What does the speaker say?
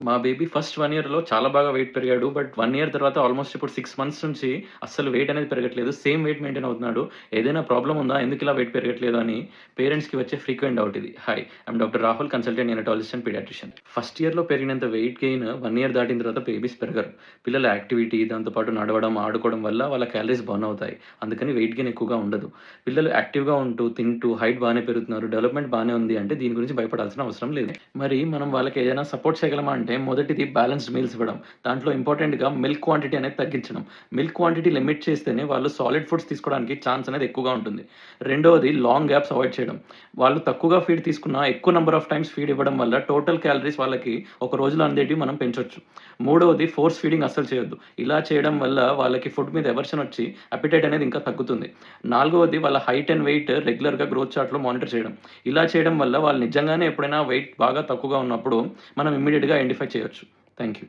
మా baby first 1 ఇయర్‌లో చాలా బాగా వెయిట్ పెరిగాడు. బట్ 1 ఇయర్ తర్వాత ఆల్‌మోస్ట్ ఇప్పుడు 6 మంత్స్ నుంచి అస్సలు వెయిట్ అనేది పెరగట్లేదు. సేమ్ వెయిట్ మెయింటైన్ అవుతున్నాడు. ఏదైనా ప్రాబ్లమ్ ఉందా? ఎందుకిలా వెయిట్ పెరగట్లేదు అని పేరెంట్స్‌కి వచ్చే ఫ్రీక్వెంట్ డౌట్ ఇది. Hi! I'm doctor Rahul, consultant neonatologist and paediatrician. First ఇయర్‌లో పెరిగినంత వెయిట్ గెయిన్ 1 ఇయర్ దాటిన తర్వాత బేబీస్ పెరగరు. పిల్లల యాక్టివిటీ, దాంతో పాటు నడవడం, ఆడుకోవడం వల్ల వాళ్ళ క్యాలరీస్ బర్న్ అవుతాయి. అందుకని వెయిట్ గెయిన్ ఎక్కువగా ఉండదు. పిల్లలు యాక్టివ్‌గా ఉంటూ, తింటూ, హైట్ బానే పెరుగుతున్నారు, డెవలప్‌మెంట్ బానే ఉంది అంటే దీని గురించి భయపడాల్సిన అవసరం లేదు. మరి మనం వాళ్ళకి ఏదైనా సపోర్ట్ చేయగలమా అంటే మొదటిది బ్యాలెన్స్డ్ మీల్స్ ఇవ్వడం. దాంట్లో ఇంపార్టెంట్‌గా మిల్క్ క్వాంటిటీ అనేది తగ్గించడం. మిల్క్ క్వాంటిటీ లిమిట్ చేస్తేనే వాళ్ళు సాలిడ్ ఫుడ్స్ తీసుకోవడానికి ఛాన్స్ అనేది ఎక్కువగా ఉంటుంది. రెండోది లాంగ్ గ్యాప్స్ అవాయిడ్ చేయడం. వాళ్ళు తక్కువగా ఫీడ్ తీసుకున్నా ఎక్కువ నంబర్ ఆఫ్ టైమ్స్ ఫీడ్ ఇవ్వడం వల్ల టోటల్ క్యాలరీస్ వాళ్ళకి ఒక రోజులో అందేటివి మనం పెంచొచ్చు. మూడోది ఫోర్స్ ఫీడింగ్ అస్సలు చేయొద్దు. ఇలా చేయడం వల్ల వాళ్ళకి ఫుడ్ మీద ఎవర్షన్ వచ్చి అపెటైట్ అనేది ఇంకా తగ్గుతుంది. నాలుగవది వాళ్ళ హైట్ అండ్ వెయిట్ రెగ్యులర్‌గా గ్రోత్ చార్ట్‌లో మానిటర్ చేయడం. ఇలా చేయడం వల్ల వాళ్ళు నిజంగానే ఎప్పుడైనా వెయిట్ బాగా తక్కువగా ఉన్నప్పుడు మనం ఇమ్మీడియేట్‌గా ఐడెంటిఫై చేయొచ్చు. Thank you.